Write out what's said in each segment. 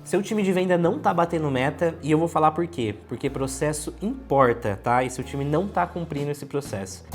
Seu time de venda não tá batendo meta e eu vou falar por quê. Porque processo importa, tá? E seu time não tá cumprindo esse processo.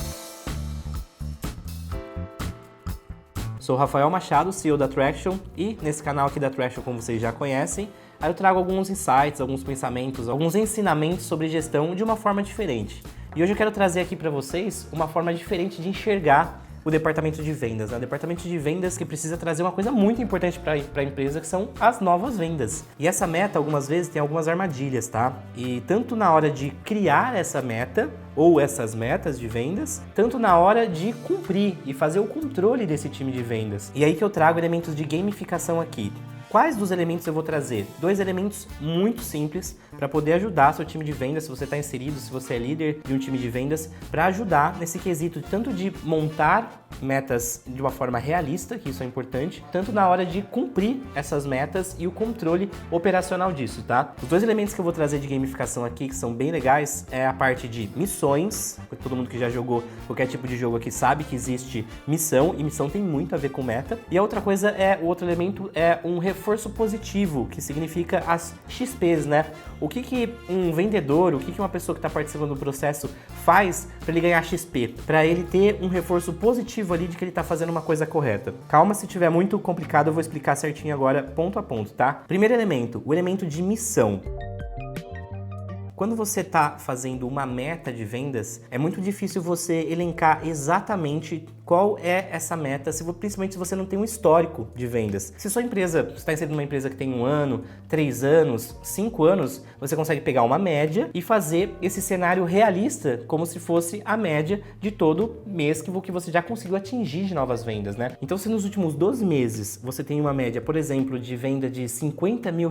Sou o Rafael Machado, CEO da Traction, e nesse canal aqui da Traction, como vocês já conhecem, aí eu trago alguns insights, alguns pensamentos, alguns ensinamentos sobre gestão de uma forma diferente. E hoje eu quero trazer aqui para vocês uma forma diferente de enxergar o departamento de vendas, né? O departamento de vendas que precisa trazer uma coisa muito importante para a empresa, que são as novas vendas. E essa meta, algumas vezes, tem algumas armadilhas, tá? E tanto na hora de criar essa meta, ou essas metas de vendas, tanto na hora de cumprir e fazer o controle desse time de vendas. E aí que eu trago elementos de gamificação aqui. Quais dos elementos eu vou trazer? 2 elementos muito simples para poder ajudar seu time de vendas, se você está inserido, se você é líder de um time de vendas, para ajudar nesse quesito tanto de montar metas de uma forma realista, que isso é importante, tanto na hora de cumprir essas metas e o controle operacional disso, tá? Os 2 elementos que eu vou trazer de gamificação aqui, que são bem legais, é a parte de missões, porque todo mundo que já jogou qualquer tipo de jogo aqui sabe que existe missão, e missão tem muito a ver com meta. E a outra coisa o outro elemento é um reforço positivo, que significa as XPs, né? O que um vendedor, o que uma pessoa que está participando do processo faz para ele ganhar XP? Para ele ter um reforço positivo ali de que ele está fazendo uma coisa correta. Calma, se tiver muito complicado eu vou explicar certinho agora, ponto a ponto, tá? Primeiro elemento, o elemento de missão. Quando você está fazendo uma meta de vendas, é muito difícil você elencar exatamente qual é essa meta, principalmente se você não tem um histórico de vendas. Se sua empresa está inserindo numa empresa que tem 1 ano, 3 anos, 5 anos, você consegue pegar uma média e fazer esse cenário realista como se fosse a média de todo mês que você já conseguiu atingir de novas vendas, né? Então, se nos últimos 12 meses você tem uma média, por exemplo, de venda de R$50 mil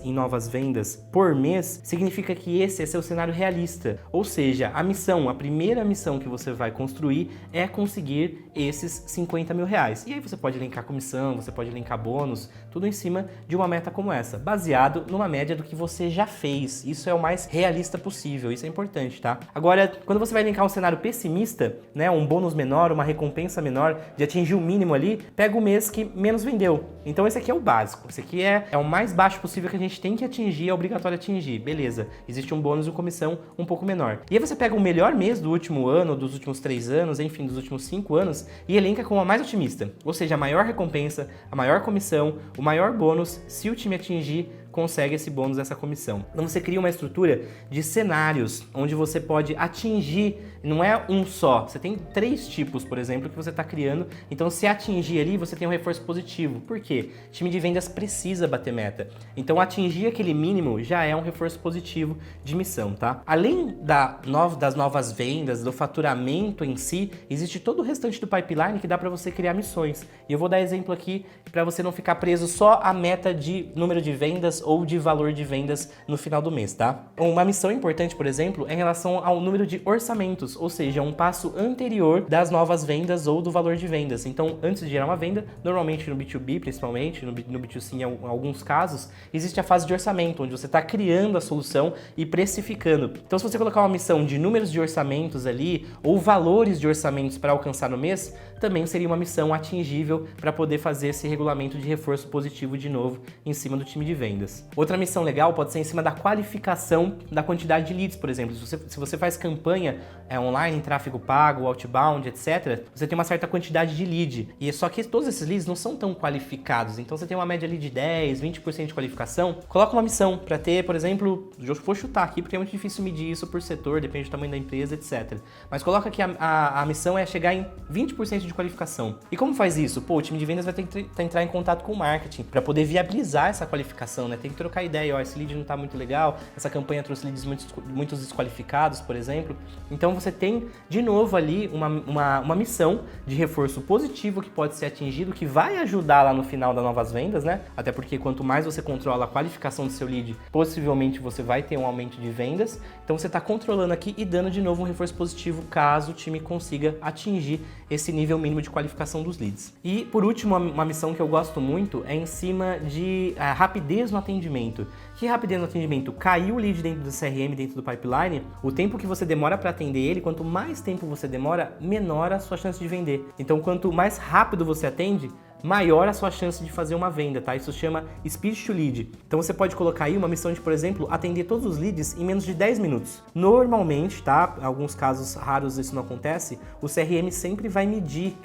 em novas vendas por mês, significa que esse é seu cenário realista. Ou seja, a primeira missão que você vai construir é conseguir esses R$50 mil. E aí você pode elencar comissão, você pode elencar bônus, tudo em cima de uma meta como essa, baseado numa média do que você já fez. Isso é o mais realista possível, isso é importante, tá? Agora, quando você vai elencar um cenário pessimista, né, um bônus menor, uma recompensa menor, de atingir o mínimo ali, pega o mês que menos vendeu. Então esse aqui é o básico, esse aqui é o mais baixo possível que a gente tem que atingir, é obrigatório atingir, beleza. Existe um bônus e uma comissão um pouco menor. E aí você pega o melhor mês do último ano, dos últimos 3 anos, enfim, dos últimos 5 anos, e elenca como a mais otimista, ou seja, a maior recompensa, a maior comissão, o maior bônus, se o time atingir, consegue esse bônus, essa comissão. Então você cria uma estrutura de cenários onde você pode atingir, não é um só, você tem 3 tipos, por exemplo, que você está criando, então se atingir ali, você tem um reforço positivo. Por quê? O time de vendas precisa bater meta, então atingir aquele mínimo já é um reforço positivo de missão, tá? Além das novas vendas, do faturamento em si, existe todo o restante do pipeline que dá para você criar missões, e eu vou dar exemplo aqui para você não ficar preso só à meta de número de vendas ou de valor de vendas no final do mês, tá? Uma missão importante, por exemplo, é em relação ao número de orçamentos, ou seja, um passo anterior das novas vendas ou do valor de vendas. Então, antes de gerar uma venda, normalmente no B2B, principalmente, no B2C em alguns casos, existe a fase de orçamento, onde você está criando a solução e precificando. Então, se você colocar uma missão de números de orçamentos ali, ou valores de orçamentos para alcançar no mês, também seria uma missão atingível para poder fazer esse regulamento de reforço positivo de novo em cima do time de vendas. Outra missão legal pode ser em cima da qualificação da quantidade de leads, por exemplo. Se você faz campanha online, em tráfego pago, outbound, etc., você tem uma certa quantidade de lead. E só que todos esses leads não são tão qualificados. Então você tem uma média ali de 10, 20% de qualificação. Coloca uma missão para ter, por exemplo, eu vou chutar aqui porque é muito difícil medir isso por setor, depende do tamanho da empresa, etc. Mas coloca que a missão é chegar em 20% de qualificação. E como faz isso? Pô, o time de vendas vai ter que entrar em contato com o marketing para poder viabilizar essa qualificação, né? Tem que trocar ideia, esse lead não tá muito legal, essa campanha trouxe leads muito desqualificados, por exemplo. Então você tem, de novo ali, uma missão de reforço positivo que pode ser atingido, que vai ajudar lá no final das novas vendas, né? Até porque quanto mais você controla a qualificação do seu lead, possivelmente você vai ter um aumento de vendas. Então você está controlando aqui e dando de novo um reforço positivo caso o time consiga atingir esse nível mínimo de qualificação dos leads. E por último, uma missão que eu gosto muito é em cima de rapidez no atendimento. Que rapidez no atendimento? Caiu o lead dentro do CRM, dentro do pipeline, o tempo que você demora para atender ele, quanto mais tempo você demora, menor a sua chance de vender. Então, quanto mais rápido você atende, maior a sua chance de fazer uma venda, tá? Isso se chama Speed to Lead. Então você pode colocar aí uma missão de, por exemplo, atender todos os leads em menos de 10 minutos. Normalmente, tá? Em alguns casos raros isso não acontece, o CRM sempre vai medir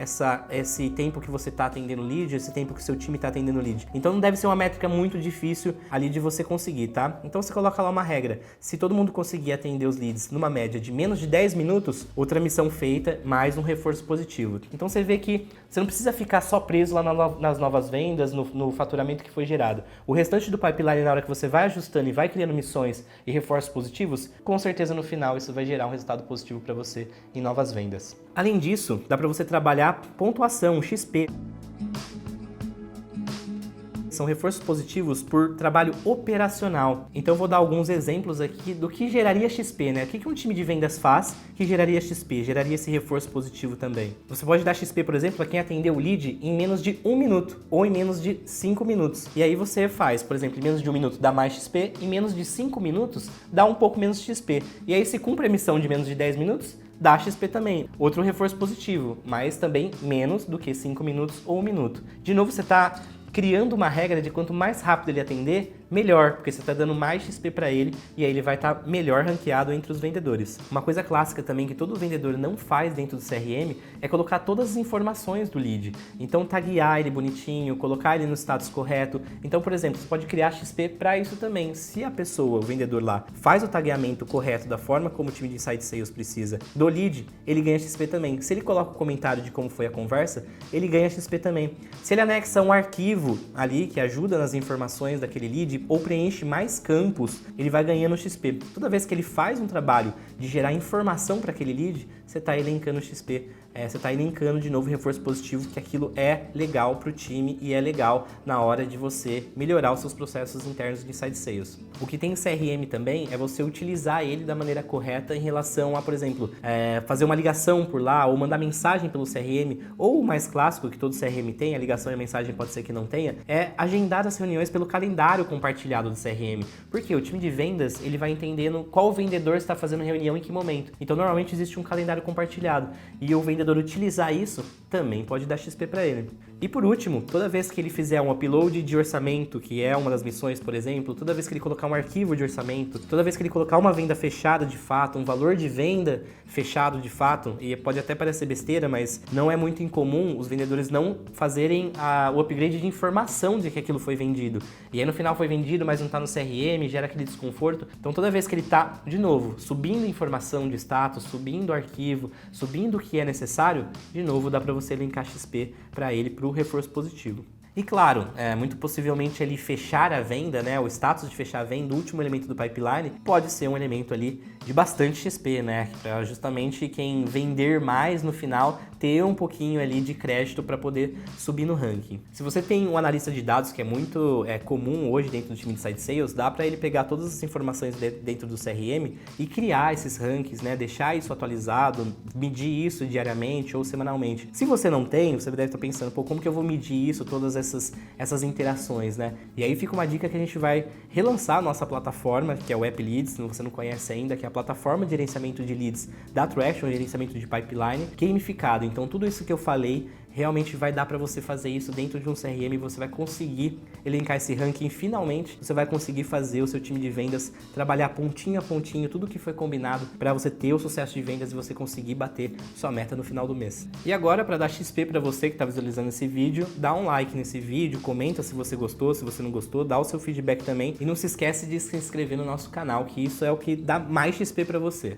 esse tempo que você está atendendo lead, esse tempo que o seu time está atendendo lead. Então não deve ser uma métrica muito difícil ali de você conseguir, tá? Então você coloca lá uma regra. Se todo mundo conseguir atender os leads numa média de menos de 10 minutos, outra missão feita, mais um reforço positivo. Então você vê que você não precisa ficar só preso lá nas novas vendas, no faturamento que foi gerado. O restante do pipeline, na hora que você vai ajustando e vai criando missões e reforços positivos, com certeza no final isso vai gerar um resultado positivo para você em novas vendas. Além disso, dá para você trabalhar pontuação, XP. São reforços positivos por trabalho operacional. Então eu vou dar alguns exemplos aqui do que geraria XP, né? O que um time de vendas faz que geraria XP, geraria esse reforço positivo também. Você pode dar XP, por exemplo, a quem atendeu o lead em menos de 1 minuto ou em menos de 5 minutos. E aí você faz, por exemplo, em menos de 1 minuto dá mais XP, em menos de 5 minutos dá um pouco menos de XP. E aí se cumpre a missão de menos de 10 minutos, dá XP também. Outro reforço positivo, mas também menos do que 5 minutos ou 1 minuto. De novo, você está criando uma regra de quanto mais rápido ele atender, melhor, porque você está dando mais XP para ele e aí ele vai estar melhor ranqueado entre os vendedores. Uma coisa clássica também que todo vendedor não faz dentro do CRM é colocar todas as informações do lead. Então taguear ele bonitinho, colocar ele no status correto. Então, por exemplo, você pode criar XP para isso também. Se a pessoa, o vendedor lá, faz o tagueamento correto da forma como o time de Inside Sales precisa do lead, ele ganha XP também. Se ele coloca o comentário de como foi a conversa, ele ganha XP também. Se ele anexa um arquivo ali que ajuda nas informações daquele lead, ou preenche mais campos, ele vai ganhando XP. Toda vez que ele faz um trabalho de gerar informação para aquele lead, você está elencando XP. Você está elencando de novo reforço positivo, que aquilo é legal para o time e é legal na hora de você melhorar os seus processos internos de Inside Sales. O que tem em CRM também é você utilizar ele da maneira correta em relação a, por exemplo, fazer uma ligação por lá ou mandar mensagem pelo CRM, ou o mais clássico que todo CRM tem, a ligação e a mensagem pode ser que não tenha, é agendar as reuniões pelo calendário compartilhado do CRM. Porque o time de vendas, ele vai entendendo qual vendedor está fazendo reunião em que momento. Então, normalmente existe um calendário compartilhado e o vendedor utilizar isso também pode dar XP para ele. E por último, toda vez que ele fizer um upload de orçamento, que é uma das missões, por exemplo, toda vez que ele colocar um arquivo de orçamento, toda vez que ele colocar uma venda fechada de fato, um valor de venda fechado de fato, e pode até parecer besteira, mas não é muito incomum os vendedores não fazerem o upgrade de informação de que aquilo foi vendido. E aí no final foi vendido, mas não está no CRM, gera aquele desconforto. Então toda vez que ele está, de novo, subindo informação de status, subindo arquivo, subindo o que é necessário, de novo dá para você linkar XP para ele, para o reforço positivo. E claro, muito possivelmente ele fechar a venda, né, o status de fechar a venda, o último elemento do pipeline, pode ser um elemento ali de bastante XP, né, para justamente quem vender mais no final ter um pouquinho ali de crédito para poder subir no ranking. Se você tem um analista de dados que é muito comum hoje dentro do time de Inside Sales, dá para ele pegar todas as informações dentro do CRM e criar esses rankings, né, deixar isso atualizado, medir isso diariamente ou semanalmente. Se você não tem, você deve estar pensando, pô, como que eu vou medir isso, todas essas interações, né? E aí fica uma dica que a gente vai relançar a nossa plataforma, que é o App Leads, se você não conhece ainda, que é a plataforma de gerenciamento de leads da Traction, gerenciamento de pipeline, gamificado. Então tudo isso que eu falei realmente vai dar para você fazer isso dentro de um CRM e você vai conseguir elencar esse ranking finalmente, você vai conseguir fazer o seu time de vendas trabalhar pontinho a pontinho, tudo que foi combinado para você ter o sucesso de vendas e você conseguir bater sua meta no final do mês. E agora, para dar XP para você que está visualizando esse vídeo, dá um like nesse vídeo, comenta se você gostou, se você não gostou, dá o seu feedback também e não se esquece de se inscrever no nosso canal, que isso é o que dá mais XP para você.